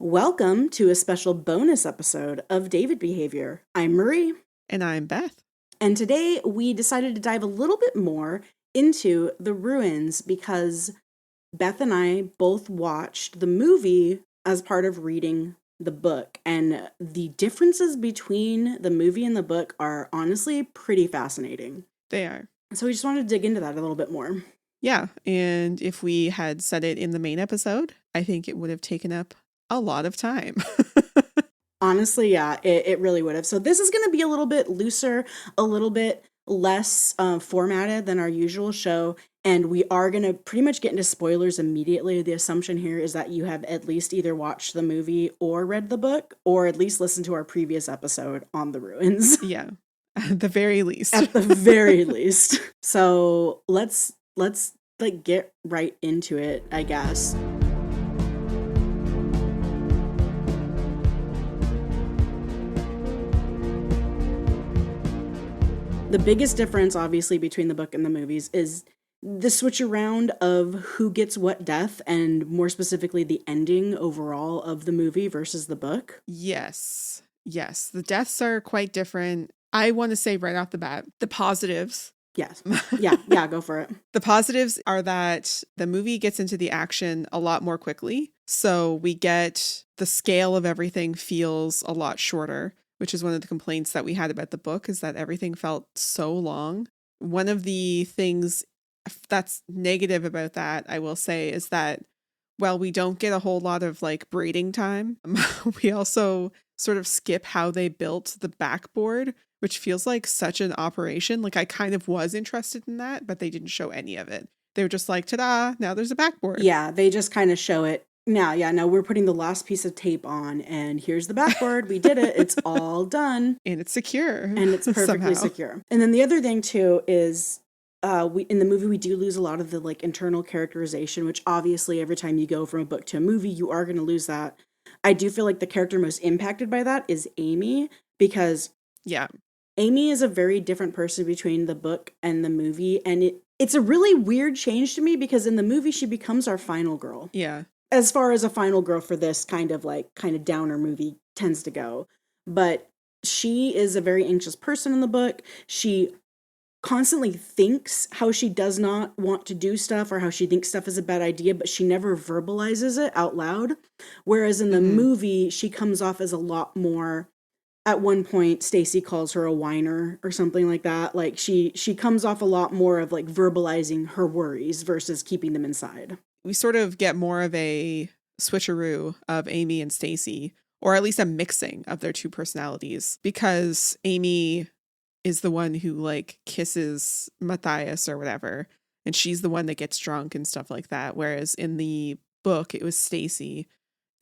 Welcome to a special bonus episode of David Behaviour. I'm Marie. And I'm Beth. And today we decided to dive a little bit more into the ruins because Beth and I both watched the movie as part of reading the book. And the differences between the movie and the book are honestly pretty fascinating. They are. So we just wanted to dig into that a little bit more. Yeah. And if we had said it in the main episode, I think it would have taken up a lot of time. Honestly, yeah, it really would have. So this is going to be a little bit looser, a little bit less formatted than our usual show. And we are going to pretty much get into spoilers immediately. The assumption here is that you have at least either watched the movie or read the book, or at least listened to our previous episode on the ruins. Yeah, at the very least. At the very least. So let's like get right into it, I guess. The biggest difference, obviously, between the book and the movies is the switch around of who gets what death, and more specifically, the ending overall of the movie versus the book. Yes. The deaths are quite different. I want to say right off the bat, the positives. Yes. Yeah, go for it. The positives are that the movie gets into the action a lot more quickly. So we get the scale of everything feels a lot shorter, which is one of the complaints that we had about the book, is that everything felt so long. One of the things that's negative about that, I will say, is that while we don't get a whole lot of like braiding time, we also sort of skip how they built the backboard, which feels like such an operation. Like I kind of was interested in that, but they didn't show any of it. They were just like, ta-da, now there's a backboard. Yeah, they just kind of show it. Now we're putting the last piece of tape on, and here's the backboard. We did it. It's all done. And it's secure. And it's perfectly secure. And then the other thing, too, is we in the movie, we do lose a lot of the like internal characterization, which obviously every time you go from a book to a movie, you are going to lose that. I do feel like the character most impacted by that is Amy, because Amy is a very different person between the book and the movie. And it's a really weird change to me, because in the movie, she becomes our final girl. Yeah. As far as a final girl for this kind of downer movie tends to go. But she is a very anxious person in the book. She constantly thinks how she does not want to do stuff, or how she thinks stuff is a bad idea, but she never verbalizes it out loud. Whereas in the movie, she comes off as a lot more. At one point, Stacy calls her a whiner or something like that. Like she comes off a lot more of like verbalizing her worries versus keeping them inside. We sort of get more of a switcheroo of Amy and Stacy, or at least a mixing of their two personalities, because Amy is the one who like kisses Matthias or whatever, and she's the one that gets drunk and stuff like that. Whereas in the book, it was Stacy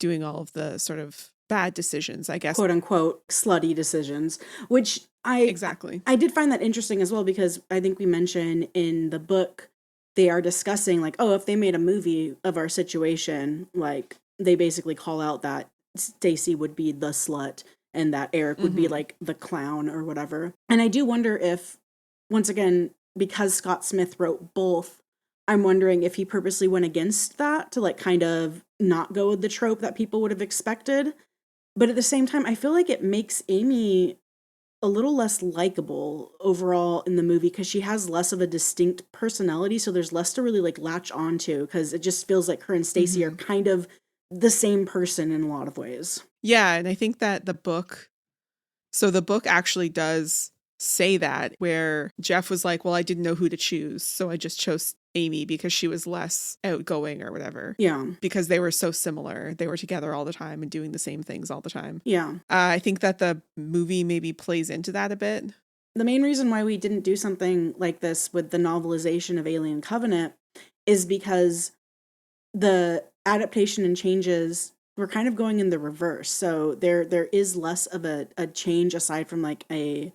doing all of the sort of bad decisions, I guess. Quote unquote slutty decisions, which I did find that interesting as well, because I think we mentioned in the book, they are discussing like, oh, if they made a movie of our situation, like they basically call out that Stacy would be the slut and that Eric would be like the clown or whatever. And I do wonder if, once again, because Scott Smith wrote both, I'm wondering if he purposely went against that to like kind of not go with the trope that people would have expected. But at the same time, I feel like it makes Amy a little less likable overall in the movie, because she has less of a distinct personality, so there's less to really like latch onto, because it just feels like her and Stacy are kind of the same person in a lot of ways. Yeah, and I think that the book actually does say that, where Jeff was like, well, I didn't know who to choose, so I just chose Amy because she was less outgoing or whatever. Yeah. Because they were so similar. They were together all the time and doing the same things all the time. Yeah. I think that the movie maybe plays into that a bit. The main reason why we didn't do something like this with the novelization of Alien Covenant is because the adaptation and changes were kind of going in the reverse. So there is less of a change aside from like a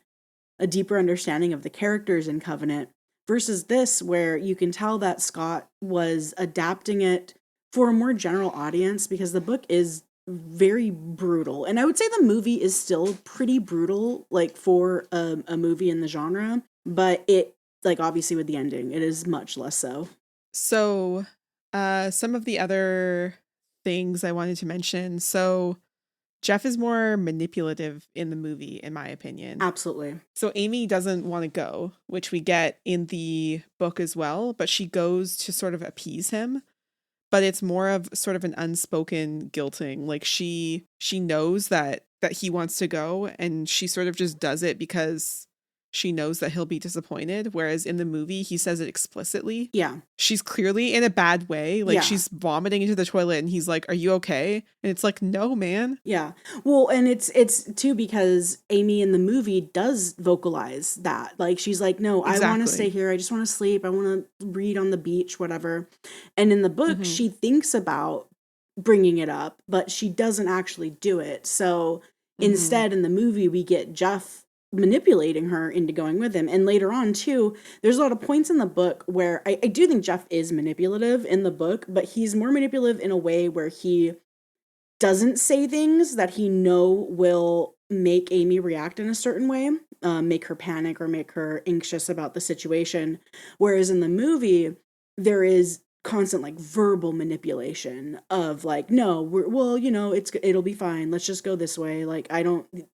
deeper understanding of the characters in Covenant, versus this, where you can tell that Scott was adapting it for a more general audience, because the book is very brutal. And I would say the movie is still pretty brutal, like for a movie in the genre, but it, like obviously with the ending, it is much less so. So some of the other things I wanted to mention. So Jeff is more manipulative in the movie, in my opinion. Absolutely. So Amy doesn't want to go, which we get in the book as well, but she goes to sort of appease him. But it's more of sort of an unspoken guilting. Like she knows that he wants to go, and she sort of just does it because she knows that he'll be disappointed. Whereas in the movie, he says it explicitly. Yeah. She's clearly in a bad way. Like Yeah. she's vomiting into the toilet, and he's like, "Are you okay?" And it's like, "No, man." Yeah. Well, and it's too because Amy in the movie does vocalize that. Like she's like, "No, I want to stay here. I just want to sleep. I want to read on the beach, whatever." And in the book, she thinks about bringing it up, but she doesn't actually do it. So instead, in the movie, we get Jeff manipulating her into going with him. And later on, too, there's a lot of points in the book where I do think Jeff is manipulative in the book, but he's more manipulative in a way where he doesn't say things that he know will make Amy react in a certain way, make her panic or make her anxious about the situation. Whereas in the movie, there is constant like verbal manipulation of like, no, it'll be fine. Let's just go this way. Like,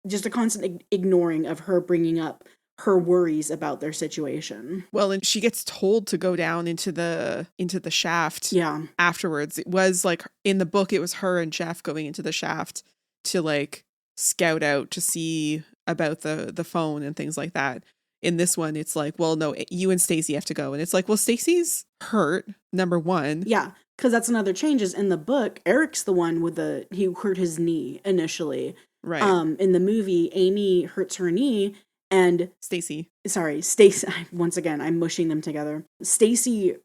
just a constant ignoring of her bringing up her worries about their situation. Well, and she gets told to go down into the shaft. Yeah. Afterwards, it was like in the book, it was her and Jeff going into the shaft to like scout out to see about the phone and things like that. In this one, it's like, well, no, you and Stacey have to go, and it's like, well, Stacey's hurt. Number one, yeah, because that's another change. Is in the book, Eric's the one he hurt his knee initially. Right. In the movie, Amy hurts her knee. And Stacey, once again, I'm mushing them together. Stacey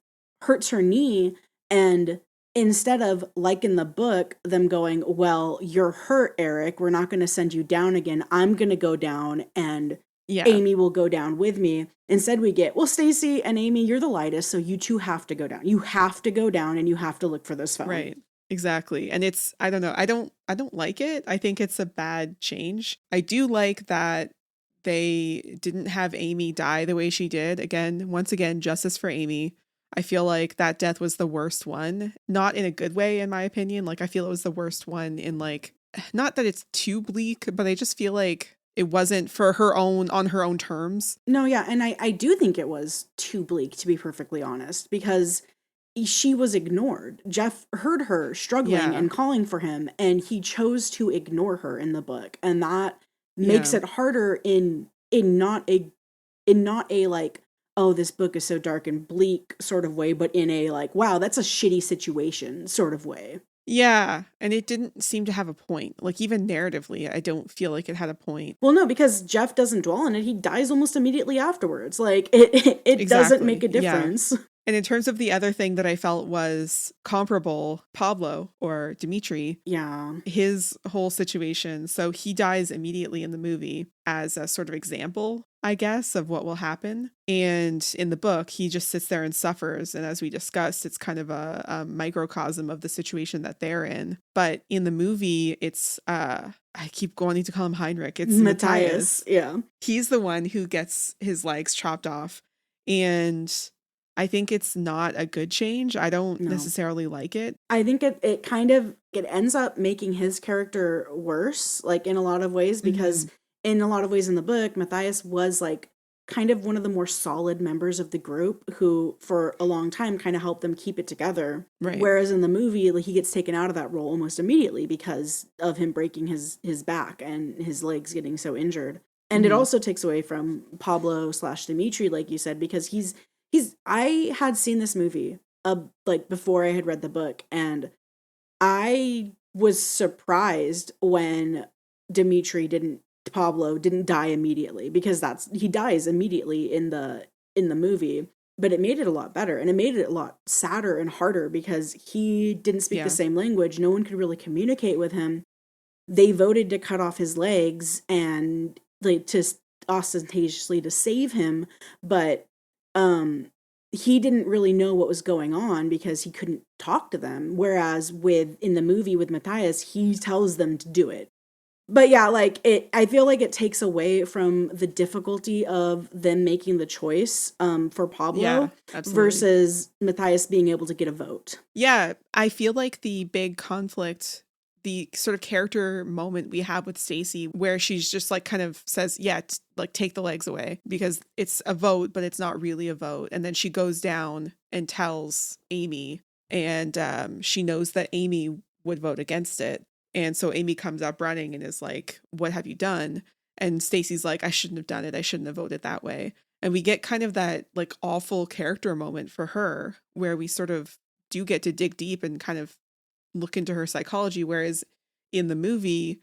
hurts her knee, and instead of, like in the book, them going, well, you're hurt, Eric, we're not going to send you down again. I'm going to go down, and Amy will go down with me. Instead, we get, well, Stacey and Amy, you're the lightest, so you two have to go down. You have to go down, and you have to look for this phone. Right. Exactly. And it's, I don't know, I don't like it. I think it's a bad change. I do like that they didn't have Amy die the way she did. Once again, justice for Amy. I feel like that death was the worst one. Not in a good way, in my opinion. Like, I feel it was the worst one in like, not that it's too bleak, but I just feel like it wasn't on her own terms. No, yeah. And I do think it was too bleak, to be perfectly honest, because she was ignored. Jeff heard her struggling and calling for him, and he chose to ignore her in the book. And that makes it harder in not a like, oh, this book is so dark and bleak sort of way, but in a like, wow, that's a shitty situation sort of way. Yeah, and it didn't seem to have a point. Like, even narratively, I don't feel like it had a point. Well, no, because Jeff doesn't dwell on it. He dies almost immediately afterwards. Like, it doesn't make a difference. Yeah. And in terms of the other thing that I felt was comparable, Pablo or Dimitri, his whole situation. So he dies immediately in the movie as a sort of example, I guess, of what will happen. And in the book, he just sits there and suffers. And as we discussed, it's kind of a microcosm of the situation that they're in. But in the movie, it's, I keep wanting to call him Heinrich. It's Matthias. Yeah. He's the one who gets his legs chopped off. And I think it's not a good change. I don't necessarily like it. I think it ends up making his character worse, like in a lot of ways, because in a lot of ways in the book, Matthias was like kind of one of the more solid members of the group who for a long time kind of helped them keep it together. Right. Whereas in the movie, like, he gets taken out of that role almost immediately because of him breaking his back and his legs getting so injured. And it also takes away from Pablo/Dimitri, like you said, because I had seen this movie like before I had read the book, and I was surprised when Pablo didn't die immediately, because he dies immediately in the movie, but it made it a lot better, and it made it a lot sadder and harder because he didn't speak the same language. No one could really communicate with him. They voted to cut off his legs and like to ostentatiously to save him, but he didn't really know what was going on because he couldn't talk to them. Whereas in the movie with Matthias, he tells them to do it. But yeah, like I feel like it takes away from the difficulty of them making the choice for Yeah, Pablo absolutely. versus Matthias being able to get a vote. Yeah, I feel like the big conflict, the sort of character moment we have with Stacy, where she's just like kind of says, "Yeah, like take the legs away," because it's a vote, but it's not really a vote. And then she goes down and tells Amy, and she knows that Amy would vote against it, and so Amy comes up running and is like, "What have you done?" And Stacy's like, "I shouldn't have done it. I shouldn't have voted that way." And we get kind of that like awful character moment for her, where we sort of do get to dig deep and kind of look into her psychology, whereas in the movie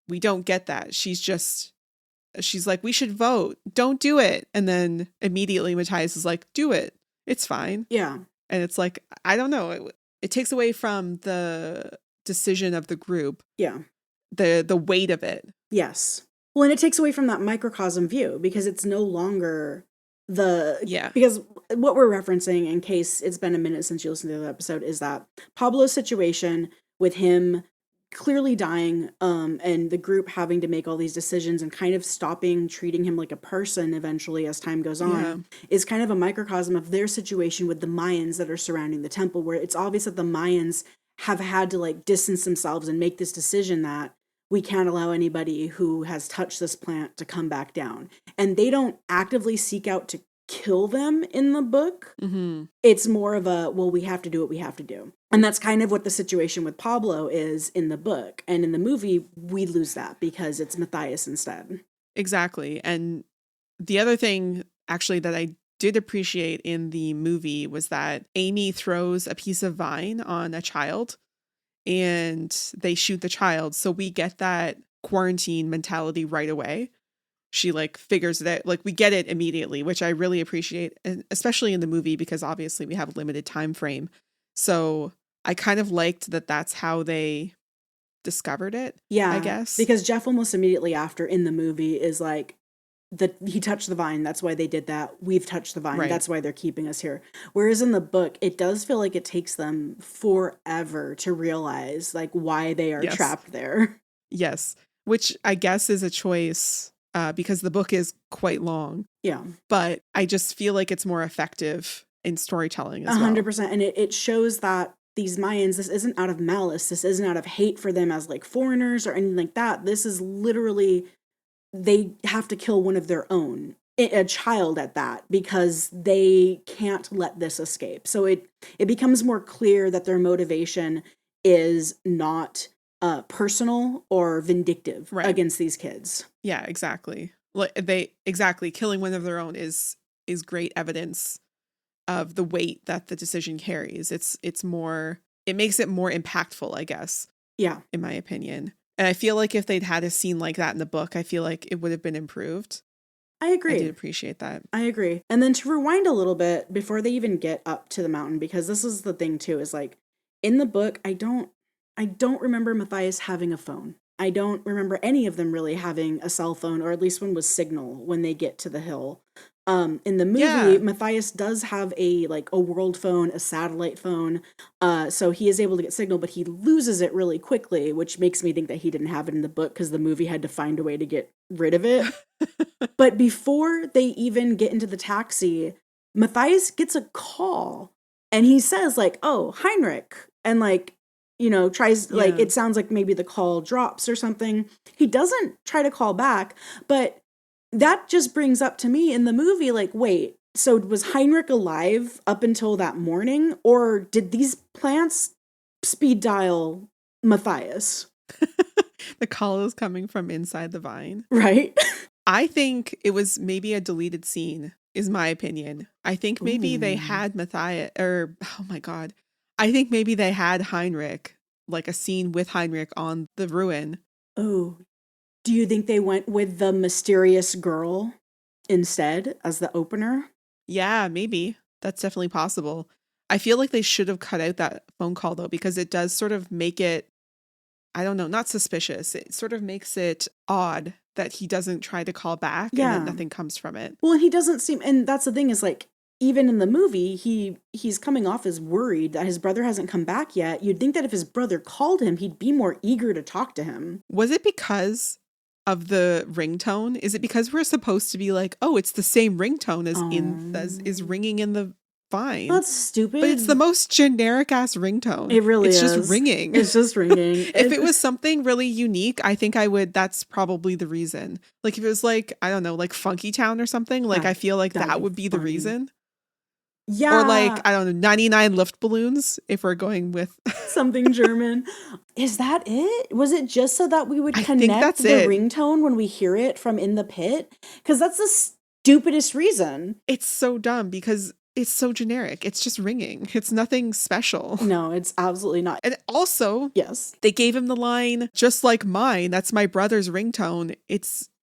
we don't get that. She's like, we should vote, don't do it, and then immediately Matthias is like, do it, it's fine. Yeah. And it's like, I don't know, it takes away from the decision of the group, Yeah. the weight of it. Yes. Well, and it takes away from that microcosm view because it's no longer because what we're referencing, in case it's been a minute since you listened to the episode, is that Pablo's situation with him clearly dying, and the group having to make all these decisions and kind of stopping treating him like a person eventually as time goes on, is kind of a microcosm of their situation with the Mayans that are surrounding the temple, where it's obvious that the Mayans have had to like distance themselves and make this decision that we can't allow anybody who has touched this plant to come back down. And they don't actively seek out to kill them in the book. Mm-hmm. It's more of a, well, we have to do what we have to do. And that's kind of what the situation with Pablo is in the book. And in the movie, we lose that because it's Matthias instead. Exactly. And the other thing actually that I did appreciate in the movie was that Amy throws a piece of vine on a child and they shoot the child. So we get that quarantine mentality right away. She like figures it out, like we get it immediately, which I really appreciate, and especially in the movie because obviously we have a limited time frame. So I kind of liked that that's how they discovered it. Yeah, I guess because Jeff almost immediately after in the movie is like, he touched the vine, that's why they did that. We've touched the vine, right. That's why they're keeping us here. Whereas in the book, it does feel like it takes them forever to realize like why they are trapped there. Yes, which I guess is a choice because the book is quite long. Yeah, but I just feel like it's more effective in storytelling as well. 100%, and it shows that these Mayans, this isn't out of malice, this isn't out of hate for them as like foreigners or anything like that. This is literally, they have to kill one of their own, a child at that, because they can't let this escape. So it becomes more clear that their motivation is not personal or vindictive against these kids. Yeah, exactly. Like killing one of their own is great evidence of the weight that the decision carries. It makes it more impactful, I guess. Yeah, in my opinion. And I feel like if they'd had a scene like that in the book, I feel like it would have been improved. I agree. I did appreciate that. I agree. And then to rewind a little bit before they even get up to the mountain, because this is the thing too, is like in the book, I don't remember Matthias having a phone. I don't remember any of them really having a cell phone, or at least one was Signal when they get to the hill. In the movie, Matthias does have a world phone, a satellite phone, so he is able to get signal, but he loses it really quickly, which makes me think that he didn't have it in the book because the movie had to find a way to get rid of it. But before they even get into the taxi, Matthias gets a call, and he says like, "Oh, Heinrich," and tries like, it sounds like maybe the call drops or something. He doesn't try to call back, but that just brings up to me in the movie, like, wait, so was Heinrich alive up until that morning, or did these plants speed dial Matthias? The call is coming from inside the vine. Right? I think it was maybe a deleted scene, is my opinion. I think maybe they had Matthias, or, oh my God. I think maybe they had Heinrich, like a scene with Heinrich on the ruin. Oh, do you think they went with the mysterious girl instead as the opener? Yeah, maybe. That's definitely possible. I feel like they should have cut out that phone call though, because it does sort of make it, I don't know, not suspicious. It sort of makes it odd that he doesn't try to call back and then nothing comes from it. Well, he doesn't seem, and that's the thing is like, even in the movie, he's coming off as worried that his brother hasn't come back yet. You'd think that if his brother called him, he'd be more eager to talk to him. Was it because of the ringtone? Is it because we're supposed to be like, oh, it's the same ringtone as is ringing in the vine? That's stupid. But it's the most generic ass ringtone. It really is. It's just ringing. It's just ringing. If it was something really unique, I think that's probably the reason. Like if it was like, I don't know, like Funky Town or something, like I feel like that would be the reason. Yeah. Or like, I don't know, 99 Luftballons, if we're going with something German. Is that it? Was it just so that we would connect the ringtone when we hear it from in the pit? Because that's the stupidest reason. It's so dumb because it's so generic. It's just ringing. It's nothing special. No, it's absolutely not. And also, yes, they gave him the line, just like mine, that's my brother's ringtone.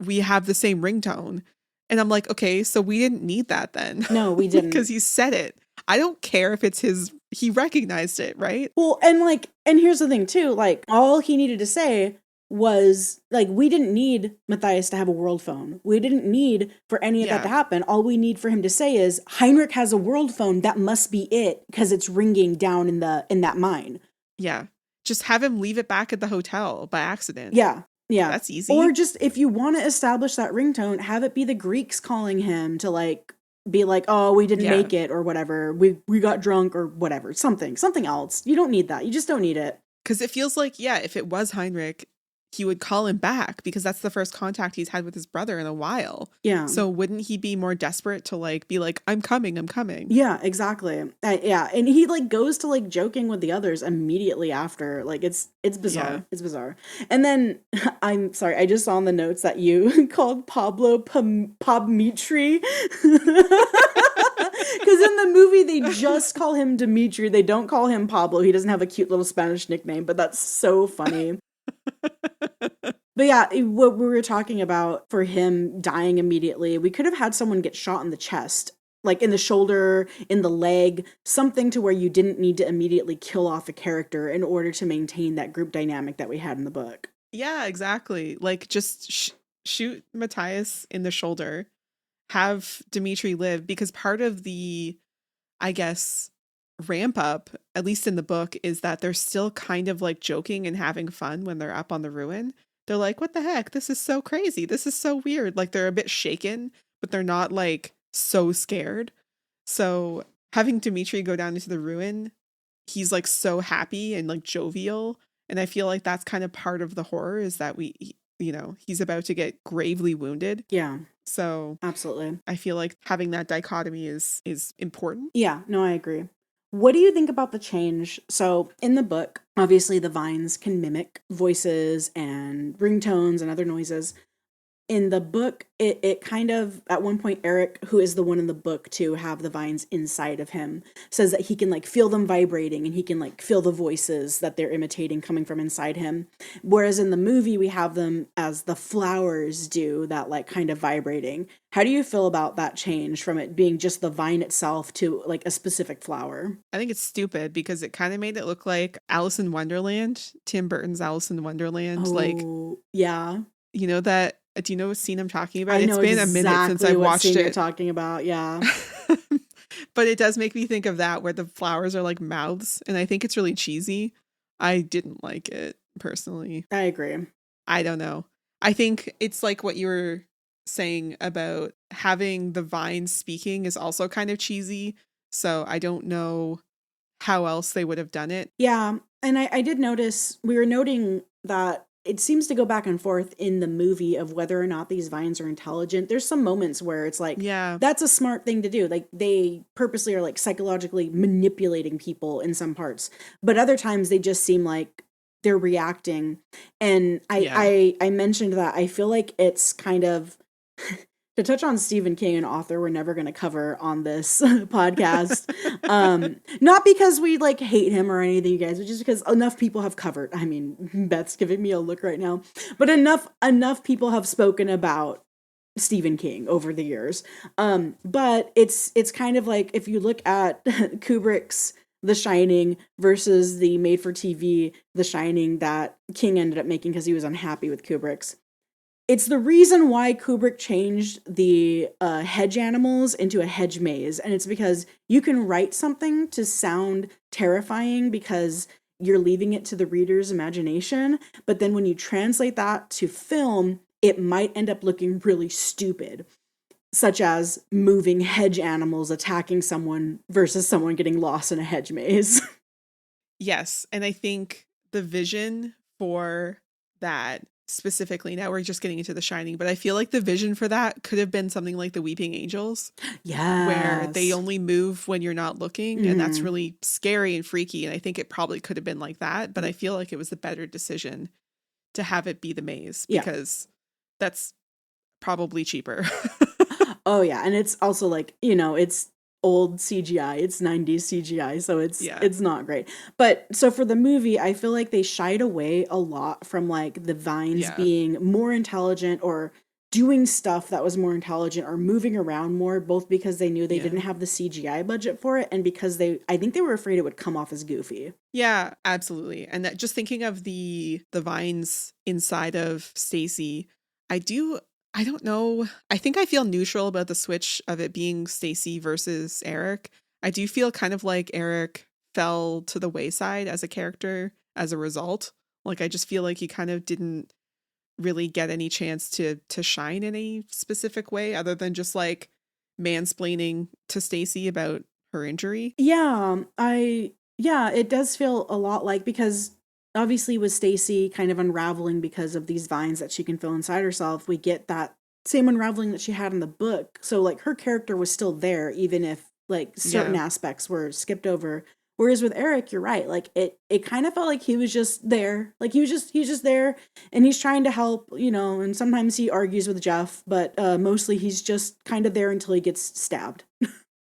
We have the same ringtone. And I'm like, okay, so we didn't need that then. No, we didn't. Because he said it. I don't care if it's he recognized it, right? Well, and here's the thing too, like all he needed to say was like, we didn't need Matthias to have a world phone. We didn't need for any of that to happen. All we need for him to say is Heinrich has a world phone. That must be it because it's ringing down in that mine. Yeah. Just have him leave it back at the hotel by accident. Yeah. Yeah. That's easy. Or just if you want to establish that ringtone, have it be the Greeks calling him to like be like, oh, we didn't make it or whatever. We got drunk or whatever. Something else. You don't need that. You just don't need it. Because it feels like, if it was Heinrich, he would call him back because that's the first contact he's had with his brother in a while. Yeah. So wouldn't he be more desperate to like be like, I'm coming. Yeah, exactly. Yeah. And he like goes to like joking with the others immediately after. Like it's bizarre. Yeah. It's bizarre. And then I'm sorry, I just saw in the notes that you called Pablo Pabmitri. Because in the movie, they just call him Dimitri. They don't call him Pablo. He doesn't have a cute little Spanish nickname, but that's so funny. But yeah, what we were talking about for him dying immediately, we could have had someone get shot in the chest, like in the shoulder, in the leg, something to where you didn't need to immediately kill off a character in order to maintain that group dynamic that we had in the book. Yeah, exactly. Like just shoot Matthias in the shoulder, have Dimitri live, because part of the, I guess, ramp up, at least in the book, is that they're still kind of like joking and having fun when they're up on the ruin. They're like, what the heck? This is so crazy. This is so weird. Like they're a bit shaken, but they're not like so scared. So having Dimitri go down into the ruin, he's like so happy and like jovial. And I feel like that's kind of part of the horror, is that he's about to get gravely wounded. Yeah. So absolutely. I feel like having that dichotomy is important. Yeah, no, I agree. What do you think about the change? So in the book, obviously the vines can mimic voices and ringtones and other noises. In the book, it kind of, at one point, Eric, who is the one in the book to have the vines inside of him, says that he can like feel them vibrating and he can like feel the voices that they're imitating coming from inside him. Whereas in the movie, we have them as the flowers do, that like kind of vibrating. How do you feel about that change from it being just the vine itself to like a specific flower? I think it's stupid because it kind of made it look like Alice in Wonderland, Tim Burton's Alice in Wonderland. Yeah. You know that. Do you know what scene I'm talking about? It's been a minute since I watched it. You're talking about, yeah. But it does make me think of that, where the flowers are like mouths, and I think it's really cheesy. I didn't like it personally. I agree. I don't know. I think it's like what you were saying about having the vines speaking is also kind of cheesy. So I don't know how else they would have done it. Yeah. And I did notice, we were noting that it seems to go back and forth in the movie of whether or not these vines are intelligent. There's some moments where it's like, yeah, that's a smart thing to do. Like they purposely are like psychologically manipulating people in some parts, but other times they just seem like they're reacting. And I mentioned that I feel like it's kind of to touch on Stephen King, an author we're never going to cover on this podcast. Not because we like hate him or anything, you guys, but just because enough people have covered. I mean, Beth's giving me a look right now, but enough people have spoken about Stephen King over the years. But it's kind of like if you look at Kubrick's The Shining versus the made for TV The Shining that King ended up making because he was unhappy with Kubrick's. It's the reason why Kubrick changed the hedge animals into a hedge maze. And it's because you can write something to sound terrifying because you're leaving it to the reader's imagination. But then when you translate that to film, it might end up looking really stupid, such as moving hedge animals attacking someone versus someone getting lost in a hedge maze. Yes. And I think the vision for that specifically, now we're just getting into The Shining, but I feel like the vision for that could have been something like the Weeping Angels. Where they Yes. only move when you're not looking, and that's really scary and freaky. And I think it probably could have been like that, but I feel like it was the better decision to have it be the maze because that's probably cheaper. Oh yeah, and it's also like, you know, it's old CGI, it's 90s CGI, so it's not great. But so for the movie, I feel like they shied away a lot from like the vines being more intelligent or doing stuff that was more intelligent or moving around more, both because they knew they didn't have the CGI budget for it and because I think they were afraid it would come off as goofy. Yeah, absolutely. And that, just thinking of the vines inside of Stacy, I don't know. I think I feel neutral about the switch of it being Stacy versus Eric. I do feel kind of like Eric fell to the wayside as a character as a result. Like I just feel like he kind of didn't really get any chance to shine in a specific way other than just like mansplaining to Stacy about her injury. Yeah, it does feel a lot like, because obviously with Stacy kind of unraveling because of these vines that she can feel inside herself, we get that same unraveling that she had in the book. So like her character was still there even if like certain aspects were skipped over. Whereas with Eric, you're right. Like it kind of felt like he was just there. Like he's just there and he's trying to help, you know, and sometimes he argues with Jeff, but mostly he's just kind of there until he gets stabbed.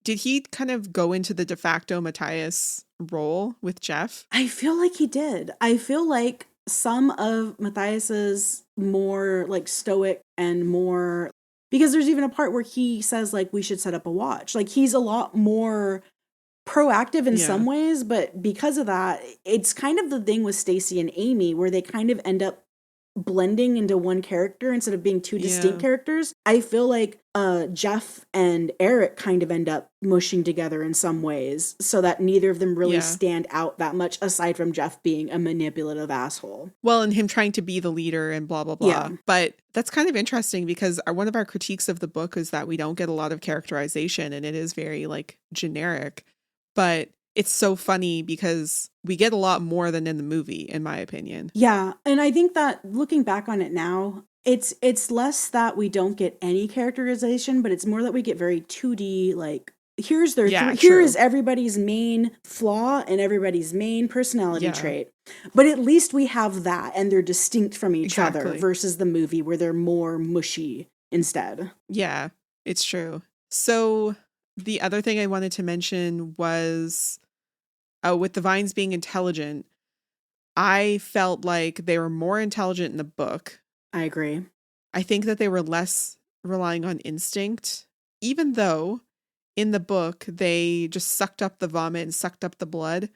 Did he kind of go into the de facto Matthias role with Jeff? I feel like he did. I feel like some of Matthias's more like stoic and more, because there's even a part where he says like we should set up a watch. Like he's a lot more proactive in some ways, but because of that, it's kind of the thing with Stacy and Amy where they kind of end up blending into one character instead of being two distinct characters. I feel like Jeff and Eric kind of end up mushing together in some ways so that neither of them really stand out that much, aside from Jeff being a manipulative asshole. Well, and him trying to be the leader and blah, blah, blah. Yeah. But that's kind of interesting because one of our critiques of the book is that we don't get a lot of characterization and it is very like generic, but it's so funny because we get a lot more than in the movie, in my opinion. Yeah. And I think that looking back on it now, it's less that we don't get any characterization, but it's more that we get very 2D, like here's their here is everybody's main flaw and everybody's main personality trait. But at least we have that and they're distinct from each other versus the movie where they're more mushy instead. Yeah, it's true. So the other thing I wanted to mention was with the vines being intelligent, I felt like they were more intelligent in the book. I agree. I think that they were less relying on instinct, even though in the book they just sucked up the vomit and sucked up the blood.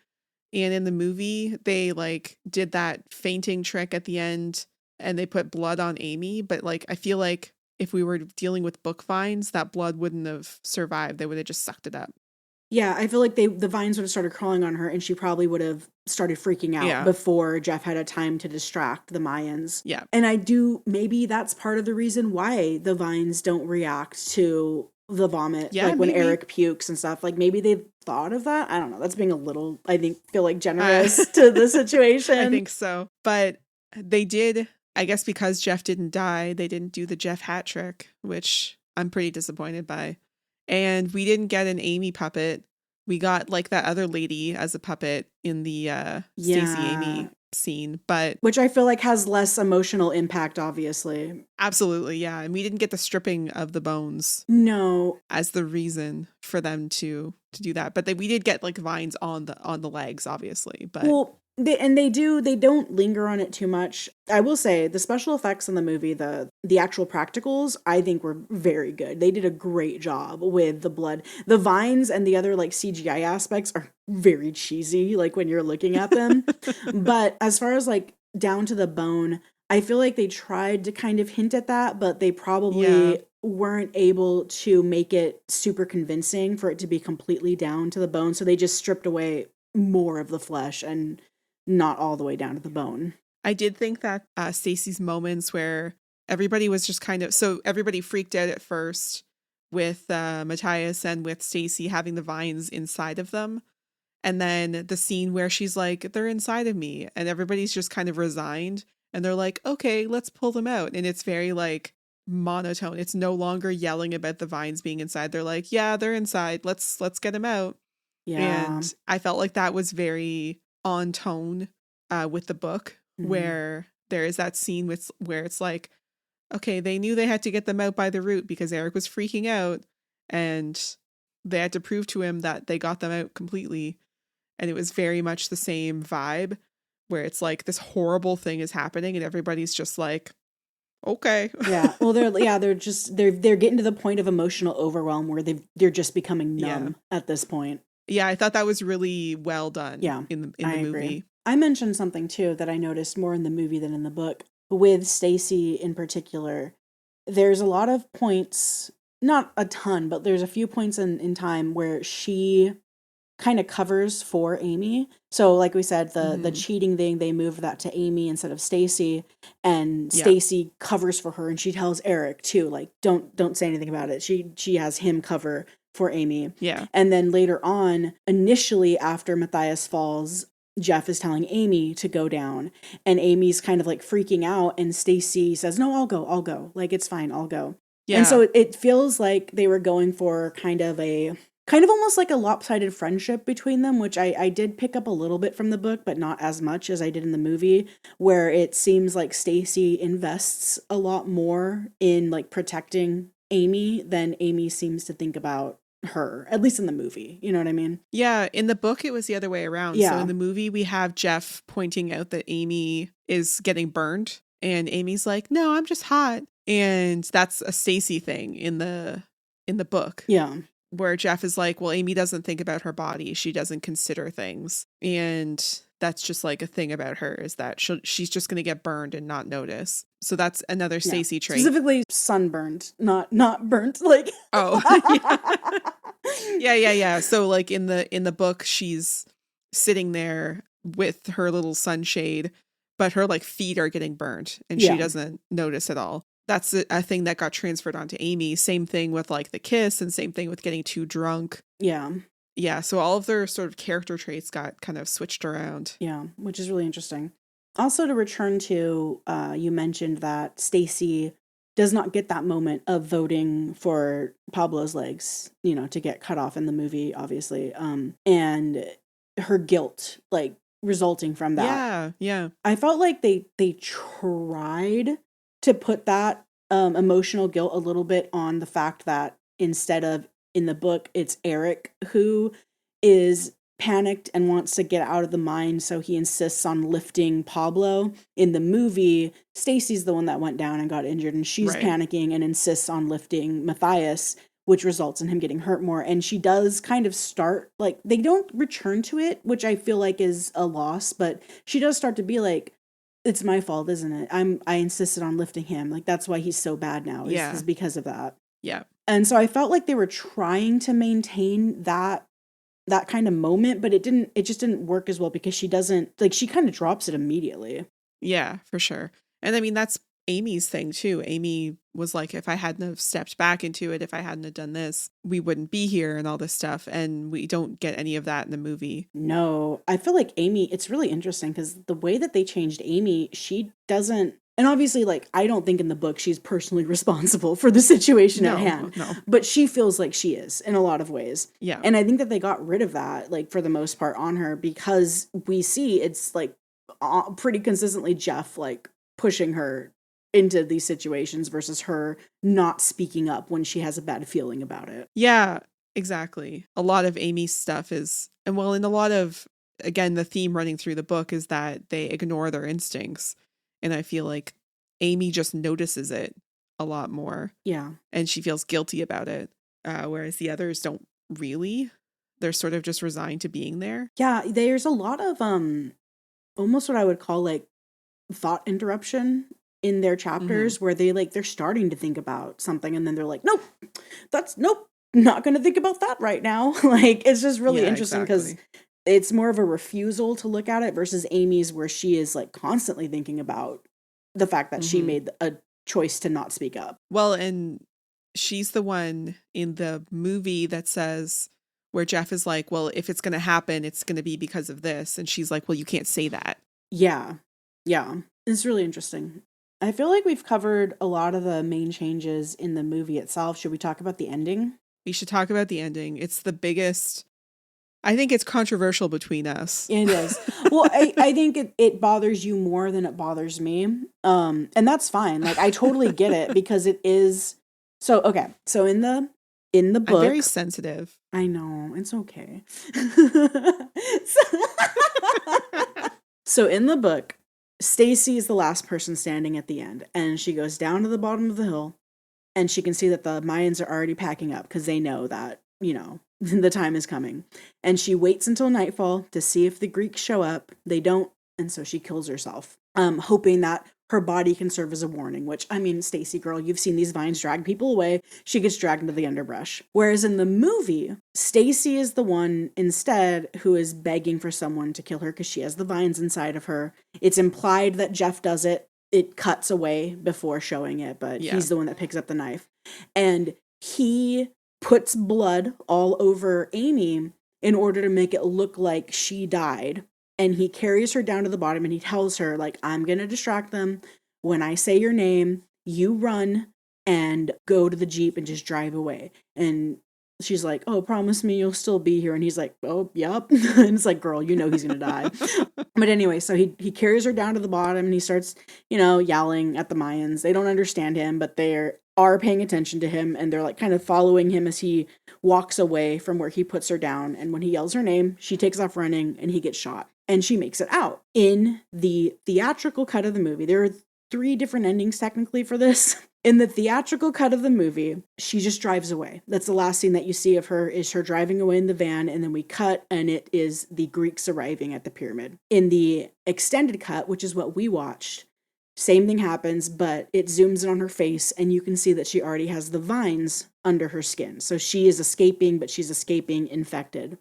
And in the movie, they like did that fainting trick at the end and they put blood on Amy. But like, I feel like if we were dealing with book vines, that blood wouldn't have survived. They would have just sucked it up. Yeah, I feel like the vines would have started crawling on her and she probably would have started freaking out before Jeff had a time to distract the Mayans. Yeah. And maybe that's part of the reason why the vines don't react to the vomit, like when Eric pukes and stuff. Like maybe they've thought of that. I don't know. That's being a little, I think, feel like generous to the situation. I think so. But they did, I guess because Jeff didn't die, they didn't do the Jeff hat trick, which I'm pretty disappointed by. And we didn't get an Amy puppet. We got like that other lady as a puppet in the Stacey Amy scene, but which I feel like has less emotional impact, obviously. Absolutely, yeah. And we didn't get the stripping of the bones. No, as the reason for them to do that. But we did get like vines on the legs, obviously. But well, they don't linger on it too much. I will say the special effects in the movie, the actual practicals, I think were very good. They did a great job with the blood. The vines and the other like CGI aspects are very cheesy, like when you're looking at them. But as far as like down to the bone, I feel like they tried to kind of hint at that, but they Yeah. probably weren't able to make it super convincing for it to be completely down to the bone. So they just stripped away more of the flesh and not all the way down to the bone. I did think that Stacy's moments where everybody was just kind of, so everybody freaked out at first with Matthias and with Stacy having the vines inside of them. And then the scene where she's like, they're inside of me. And everybody's just kind of resigned. And they're like, okay, let's pull them out. And it's very like monotone. It's no longer yelling about the vines being inside. They're like, yeah, they're inside. Let's get them out. Yeah. And I felt like that was very on tone with the book, where there is that scene where it's like, okay, they knew they had to get them out by the root because Eric was freaking out, and they had to prove to him that they got them out completely. And it was very much the same vibe, where it's like this horrible thing is happening and everybody's just like, okay. Yeah. Well, they're getting to the point of emotional overwhelm where they're just becoming numb at this point. Yeah, I thought that was really well done. Yeah, in the movie. Agree. I mentioned something too that I noticed more in the movie than in the book with Stacy in particular. There's a lot of points, not a ton, but there's a few points in time where she kind of covers for Amy. So like we said, the cheating thing, they moved that to Amy instead of Stacy, and Stacy covers for her, and she tells Eric too, like, don't say anything about it. She has him cover for Amy. Yeah. And then later on, initially after Matthias falls, Jeff is telling Amy to go down, and Amy's kind of like freaking out, and Stacy says, no, I'll go. Like, it's fine, I'll go. Yeah. And so it feels like they were going for kind of almost like a lopsided friendship between them, which I did pick up a little bit from the book, but not as much as I did in the movie, where it seems like Stacy invests a lot more in like protecting Amy than Amy seems to think about her, at least in the movie. You know what I mean? Yeah, in the book it was the other way around. Yeah. So in the movie we have Jeff pointing out that Amy is getting burned, and Amy's like, no, I'm just hot. And that's a Stacy thing in the book. Yeah. Where Jeff is like, well, Amy doesn't think about her body. She doesn't consider things. And that's just like a thing about her, is that she's just going to get burned and not notice. So that's another Stacy trait. Specifically sunburned, not burnt. Like, oh, yeah. So like in the book, she's sitting there with her little sunshade, but her like feet are getting burnt, and she doesn't notice at all. That's a thing that got transferred onto Amy. Same thing with like the kiss, and same thing with getting too drunk. Yeah. Yeah. So all of their sort of character traits got kind of switched around. Yeah, which is really interesting. Also, to return to, you mentioned that Stacy does not get that moment of voting for Pablo's legs, to get cut off in the movie, obviously. And her guilt, like, resulting from that. Yeah. I felt like they tried to put that emotional guilt a little bit on the fact that instead of in the book, it's Eric who is panicked and wants to get out of the mine, so he insists on lifting Pablo. In the movie, Stacy's the one that went down and got injured, and she's panicking and insists on lifting Matthias, which results in him getting hurt more. And she does kind of start, like, they don't return to it, which I feel like is a loss, but she does start to be like, it's my fault, isn't it? I insisted on lifting him. Like, that's why he's so bad now, is because of that. Yeah. And so I felt like they were trying to maintain that kind of moment, but it just didn't work as well, because she doesn't, like, she kind of drops it immediately. Yeah, for sure. And I mean, that's Amy's thing too. Amy was like, if I hadn't have stepped back into it, if I hadn't have done this, we wouldn't be here and all this stuff. And we don't get any of that in the movie. No, I feel like Amy, it's really interesting because the way that they changed Amy, she doesn't, and obviously, like, I don't think in the book she's personally responsible for the situation at hand. No. But she feels like she is in a lot of ways. Yeah. And I think that they got rid of that, like, for the most part on her, because we see it's, like, pretty consistently Jeff, like, pushing her into these situations versus her not speaking up when she has a bad feeling about it. Yeah, exactly. A lot of Amy's stuff is, and well, in a lot of, again, the theme running through the book is that they ignore their instincts. And I feel like Amy just notices it a lot more. Yeah. And she feels guilty about it. Whereas the others don't really. They're sort of just resigned to being there. Yeah, there's a lot of almost what I would call like thought interruption in their chapters where they're starting to think about something and then they're like, nope, not going to think about that right now. Like, it's just really interesting because it's more of a refusal to look at it versus Amy's, where she is like constantly thinking about the fact that she made a choice to not speak up. Well, and she's the one in the movie that says, where Jeff is like, well, if it's going to happen, it's going to be because of this. And she's like, well, you can't say that. Yeah. Yeah. It's really interesting. I feel like we've covered a lot of the main changes in the movie itself. Should we talk about the ending? We should talk about the ending. It's the biggest. I think it's controversial between us. It is. Well, I think it bothers you more than it bothers me. And that's fine. Like, I totally get it because it is. So, okay. So in the book. I'm very sensitive. I know. It's okay. So in the book, Stacy is the last person standing at the end, and she goes down to the bottom of the hill, and she can see that the Mayans are already packing up because they know that, the time is coming. And she waits until nightfall to see if the Greeks show up. They don't, and so she kills herself, hoping that her body can serve as a warning, which, I mean, Stacy girl, you've seen these vines drag people away. She gets dragged into the underbrush. Whereas in the movie, Stacy is the one instead who is begging for someone to kill her because she has the vines inside of her. It's implied that Jeff does it. It cuts away before showing it, but he's the one that picks up the knife. And he puts blood all over Amy in order to make it look like she died. And he carries her down to the bottom and he tells her, like, I'm going to distract them. When I say your name, you run and go to the Jeep and just drive away. And she's like, oh, promise me you'll still be here. And he's like, oh, yep. And it's like, girl, he's going to die. But anyway, so he carries her down to the bottom and he starts, yelling at the Mayans. They don't understand him, but they are paying attention to him. And they're like kind of following him as he walks away from where he puts her down. And when he yells her name, she takes off running and he gets shot. And she makes it out. In the theatrical cut of the movie, there are 3 different endings technically for this. In the theatrical cut of the movie, she just drives away. That's the last scene that you see of her, is her driving away in the van, and then we cut, and it is the Greeks arriving at the pyramid. In the extended cut, which is what we watched, same thing happens, but it zooms in on her face, and you can see that she already has the vines under her skin. So she is escaping, but she's escaping infected.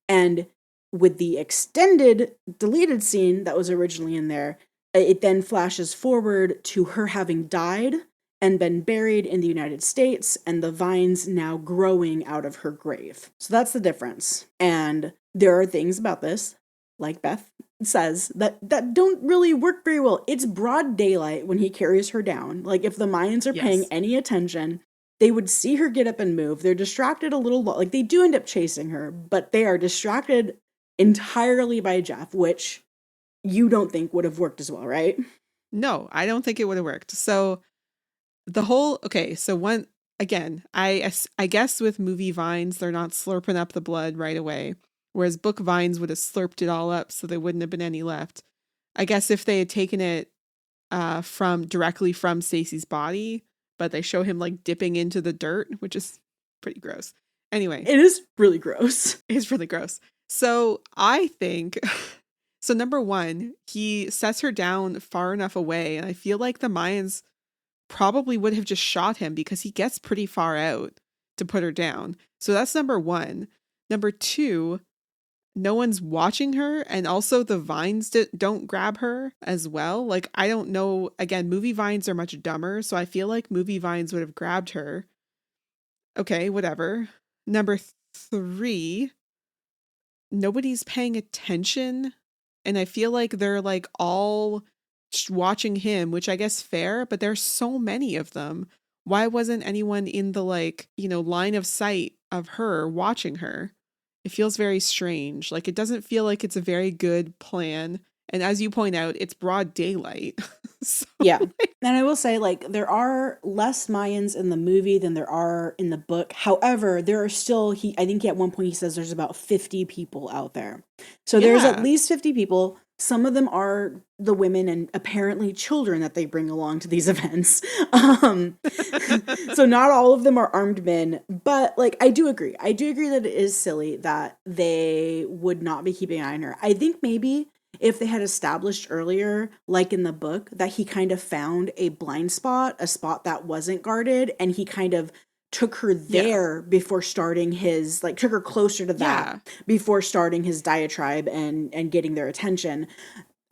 And with the extended deleted scene that was originally in there, it then flashes forward to her having died and been buried in the United States and the vines now growing out of her grave. So that's the difference. And there are things about this, like Beth says, that don't really work very well. It's broad daylight when he carries her down. Like, if the Mayans are paying any attention, they would see her get up and move. They're distracted a little, like they do end up chasing her, but they are distracted entirely by Jeff, which you don't think would have worked as well, right? No, I don't think it would have worked. So one, again, I guess with movie vines, they're not slurping up the blood right away, whereas book vines would have slurped it all up, so there wouldn't have been any left. I guess if they had taken it directly from Stacy's body, but they show him like dipping into the dirt, which is pretty gross. Anyway. It is really gross. It's really gross. So I think, so number 1, he sets her down far enough away, and I feel like the Mayans probably would have just shot him because he gets pretty far out to put her down. So that's number 1. Number 2, no one's watching her, and also the vines don't grab her as well. Like, I don't know, again, movie vines are much dumber, so I feel like movie vines would have grabbed her. Okay, whatever. Number 3, nobody's paying attention, and I feel like they're like all watching him, which I guess fair, but there's so many of them. Why wasn't anyone in the line of sight of her watching her? It feels very strange. Like, it doesn't feel like it's a very good plan. And as you point out, it's broad daylight. So, yeah. And I will say, like, there are less Mayans in the movie than there are in the book. However, there are still, I think at one point he says there's about 50 people out there. So there's at least 50 people. Some of them are the women and apparently children that they bring along to these events. So not all of them are armed men, but like, I do agree that it is silly that they would not be keeping an eye on her. I think maybe if they had established earlier, like in the book, that he kind of found a blind spot, a spot that wasn't guarded, and he kind of took her there before starting his, like, took her closer to that before starting his diatribe and getting their attention.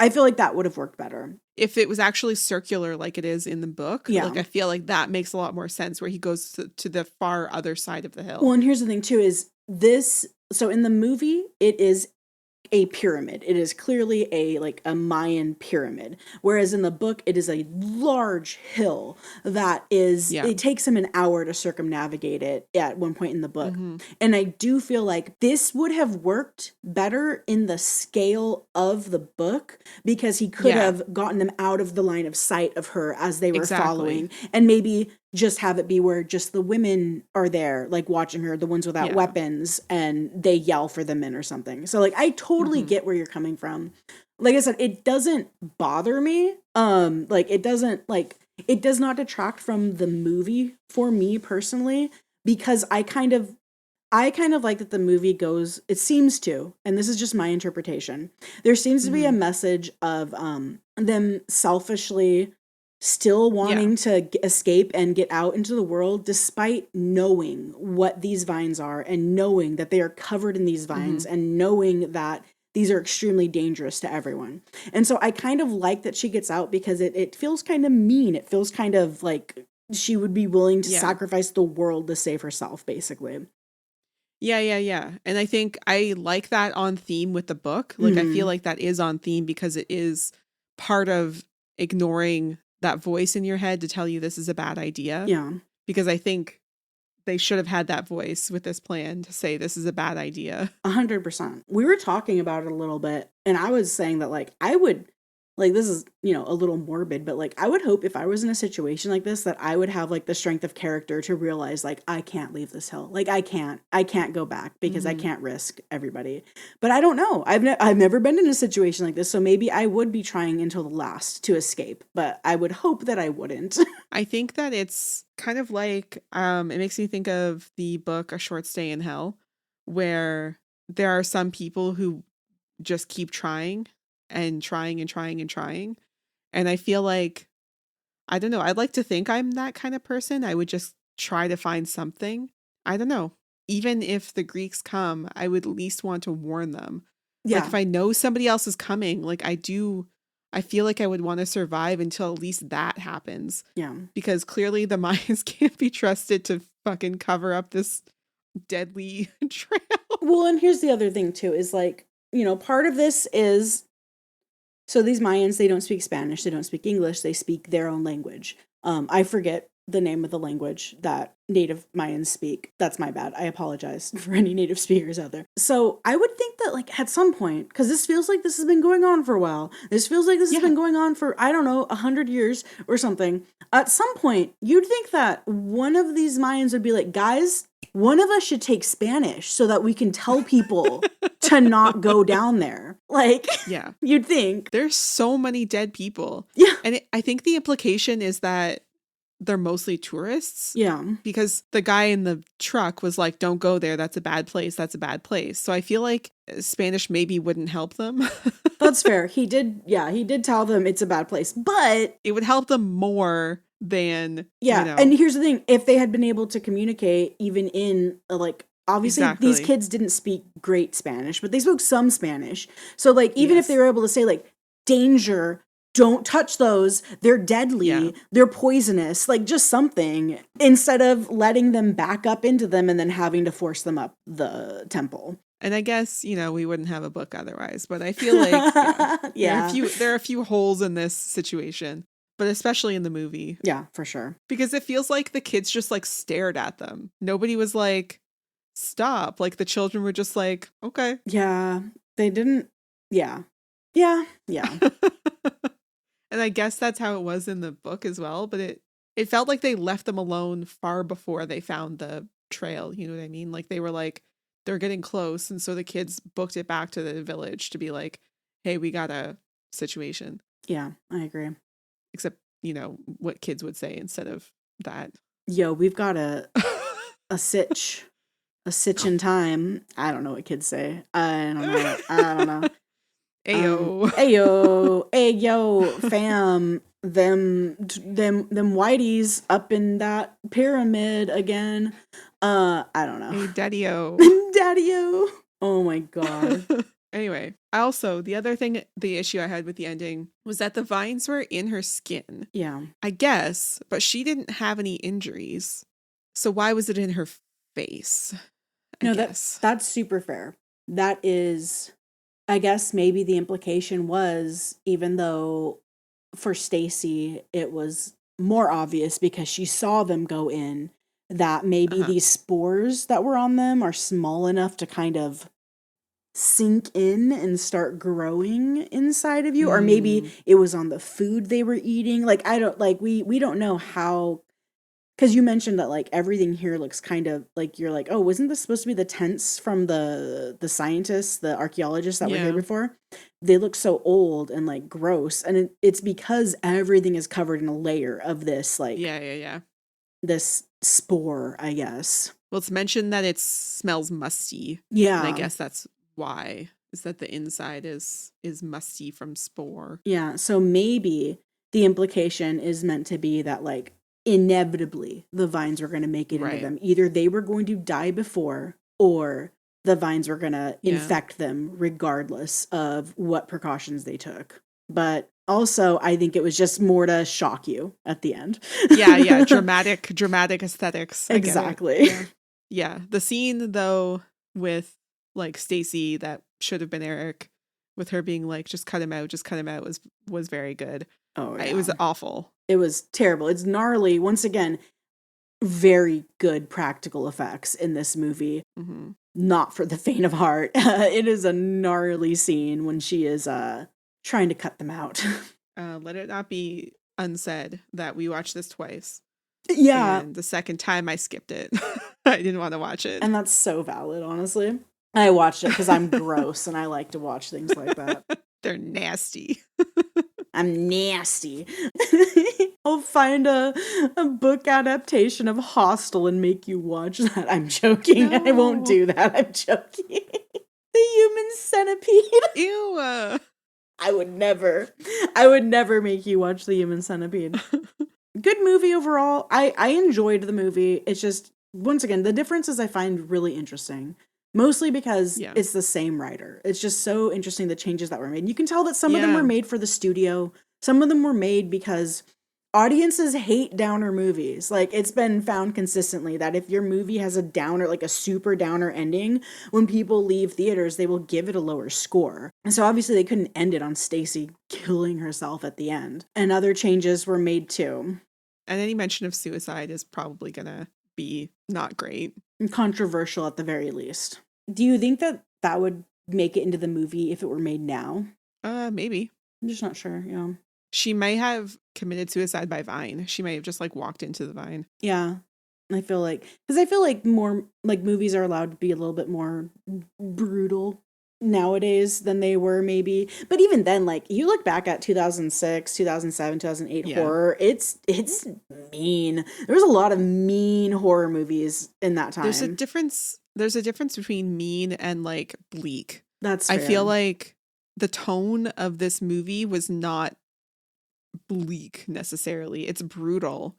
I feel like that would have worked better. If it was actually circular like it is in the book, like I feel like that makes a lot more sense, where he goes to the far other side of the hill. Well, and here's the thing too, is this, so in the movie, it is a pyramid. It is clearly a Mayan pyramid. Whereas in the book, it is a large hill that is, it takes him an hour to circumnavigate it at one point in the book. And I do feel like this would have worked better in the scale of the book, because he could have gotten them out of the line of sight of her as they were following, and maybe just have it be where just the women are there, like watching her, the ones without weapons, and they yell for the men or something. So like, I totally get where you're coming from. Like I said, it doesn't bother me. Like it doesn't, like, it does not detract from the movie for me personally, because I kind of like that the movie goes, it seems to, and this is just my interpretation, there seems to be a message of them selfishly still wanting to escape and get out into the world, despite knowing what these vines are, and knowing that they are covered in these vines, and knowing that these are extremely dangerous to everyone. And so I kind of like that she gets out, because it feels kind of mean. It feels kind of like she would be willing to sacrifice the world to save herself, basically. Yeah. And I think I like that on theme with the book. Like, I feel like that is on theme, because it is part of ignoring that voice in your head to tell you this is a bad idea. Yeah. Because I think they should have had that voice with this plan to say this is a bad idea. 100%. We were talking about it a little bit, and I was saying that, like, I would, like, this is, you know, a little morbid, but like, I would hope if I was in a situation like this, that I would have like the strength of character to realize, like, I can't leave this hill. Like, I can't go back, because I can't risk everybody. But I don't know. I've never been in a situation like this. So maybe I would be trying until the last to escape, but I would hope that I wouldn't. I think that it's kind of like, it makes me think of the book A Short Stay in Hell, where there are some people who just keep trying and trying and trying and trying. And I feel like, I don't know, I'd like to think I'm that kind of person. I would just try to find something. I don't know. Even if the Greeks come, I would at least want to warn them. Yeah. Like, if I know somebody else is coming, like I feel like I would want to survive until at least that happens. Yeah. Because clearly the Mayans can't be trusted to fucking cover up this deadly trail. Well, and here's the other thing too, is like, you know, part of this is, so these Mayans, they don't speak Spanish, they don't speak English, they speak their own language. I forget the name of the language that native Mayans speak. That's my bad. I apologize for any native speakers out there. So I would think that, like, at some point, because this feels like this has been going on for a while. This feels like this has been going on for, I don't know, 100 years or something. At some point, you'd think that one of these Mayans would be like, guys, one of us should take Spanish so that we can tell people to not go down there. Like, you'd think. There's so many dead people. Yeah. And I think the implication is that they're mostly tourists. Yeah. Because the guy in the truck was like, don't go there. That's a bad place. That's a bad place. So I feel like Spanish maybe wouldn't help them. That's fair. He did tell them it's a bad place, but it would help them more than, you know. And here's the thing. If they had been able to communicate even in like, obviously these kids didn't speak great Spanish, but they spoke some Spanish. So like, even if they were able to say like, danger, don't touch those, they're deadly, they're poisonous, like just something, instead of letting them back up into them and then having to force them up the temple. And I guess, you know, we wouldn't have a book otherwise, but I feel like there are a few holes in this situation, but especially in the movie. Yeah, for sure. Because it feels like the kids just like stared at them. Nobody was like, stop. Like the children were just like, okay. Yeah, they didn't. Yeah. And I guess that's how it was in the book as well. But it felt like they left them alone far before they found the trail. You know what I mean? Like they were like, they're getting close. And so the kids booked it back to the village to be like, hey, we got a situation. Yeah, I agree. Except, you know, what kids would say instead of that. Yo, we've got a sitch in time. I don't know what kids say. I don't know. Ayo. Ayo, ayo, fam, them whiteys up in that pyramid again. I don't know. Hey, daddy-o. Daddy-o. Oh my god. Anyway, the issue I had with the ending was that the vines were in her skin. Yeah. I guess, but she didn't have any injuries. So why was it in her face? I guess. That's super fair. That is, I guess maybe the implication was, even though for Stacy it was more obvious because she saw them go in, that maybe these spores that were on them are small enough to kind of sink in and start growing inside of you, or maybe it was on the food they were eating. Like, I don't, like, we don't know how, because you mentioned that like everything here looks kind of like, you're like, oh, wasn't this supposed to be the tents from the scientists, the archaeologists that were here before? They look so old and like gross, and it's because everything is covered in a layer of this, like, this spore, I guess. Well, it's mentioned that it smells musty. Yeah, and I guess that's why, is that the inside is musty from spore. Yeah, so maybe the implication is meant to be that like inevitably the vines were going to make it into them. Either they were going to die before, or the vines were going to infect them regardless of what precautions they took. But also, I think it was just more to shock you at the end. yeah, dramatic aesthetics. Exactly. Yeah, the scene though with like Stacy, that should have been Eric, with her being like, just cut him out, was very good. Oh yeah. It was awful. It was terrible. It's gnarly. Once again, very good practical effects in this movie. Mm-hmm. Not for the faint of heart. It is a gnarly scene when she is trying to cut them out. Let it not be unsaid that we watched this twice. Yeah. And the second time I skipped it. I didn't want to watch it. And that's so valid, honestly. I watched it because I'm gross and I like to watch things like that. They're nasty. I'm nasty. I'll find a book adaptation of Hostel and make you watch that. I'm joking. No. I won't do that. I'm joking. The Human Centipede. Ew. I would never make you watch The Human Centipede. Good movie overall. I enjoyed the movie. It's just, once again, the differences I find really interesting. Mostly because it's the same writer. It's just so interesting, the changes that were made. You can tell that some of them were made for the studio. Some of them were made because audiences hate downer movies. Like, it's been found consistently that if your movie has a downer, like a super downer ending, when people leave theaters, they will give it a lower score. And so obviously they couldn't end it on Stacy killing herself at the end. And other changes were made too. And any mention of suicide is probably gonna be not great. Controversial at the very least. Do you think that would make it into the movie if it were made now? Maybe. I'm just not sure. Yeah. She might have committed suicide by vine. She might have just like walked into the vine. Yeah. I feel like more like movies are allowed to be a little bit more brutal nowadays than they were maybe. But even then, like, you look back at 2006, 2007, 2008 horror, it's mean. There was a lot of mean horror movies in that time. There's a difference between mean and like bleak. That's fair. I feel like the tone of this movie was not bleak necessarily. It's brutal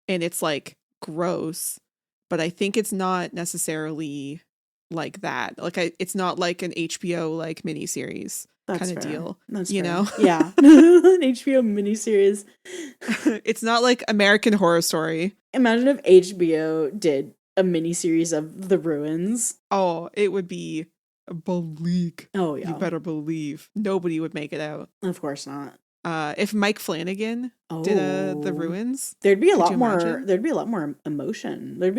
and it's like gross, but I think it's not necessarily like that. Like, it's not like an HBO like miniseries kind of deal. That's you fair. know? Yeah. An HBO miniseries. It's not like American Horror Story. Imagine if HBO did a miniseries of The Ruins. Oh, it would be bleak. Oh yeah. You better believe nobody would make it out. Of course not. If Mike Flanagan did The Ruins, there'd be a lot more emotion. There'd be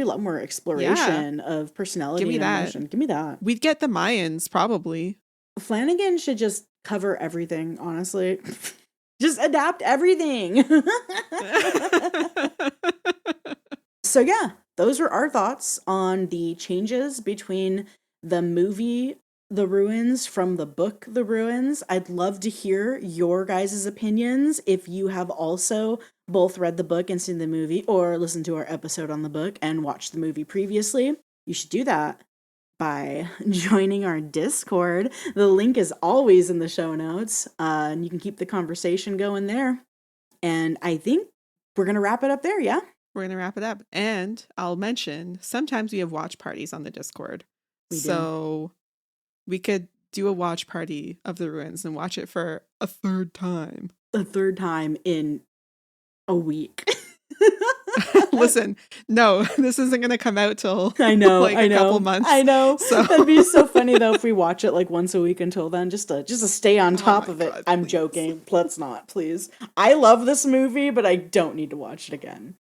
a lot more exploration of personality. Give me that. Emotion. Give me that. We'd get the Mayans probably. Flanagan should just cover everything, honestly. Just adapt everything. So yeah, those were our thoughts on the changes between the movie The Ruins from the book The Ruins. I'd love to hear your guys' opinions if you have also both read the book and seen the movie, or listened to our episode on the book and watched the movie previously. You should do that. by joining our Discord. The link is always in the show notes, and you can keep the conversation going there. And I think we're going to wrap it up there, yeah? We're going to wrap it up. And I'll mention, sometimes we have watch parties on the Discord. So we could do a watch party of The Ruins and watch it for a third time. A third time in a week. Listen, no, this isn't going to come out till I know, like a couple months. I know. So that'd be so funny though if we watch it like once a week until then, just to stay on top of it. God, I'm joking. Let's not, please. I love this movie, but I don't need to watch it again.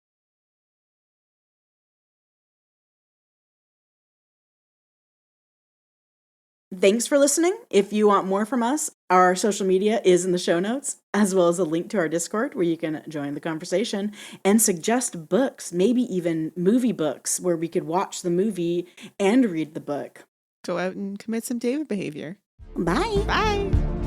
Thanks for listening. If you want more from us, our social media is in the show notes, as well as a link to our Discord where you can join the conversation and suggest books, maybe even movie books where we could watch the movie and read the book. Go out and commit some David behavior. Bye. Bye.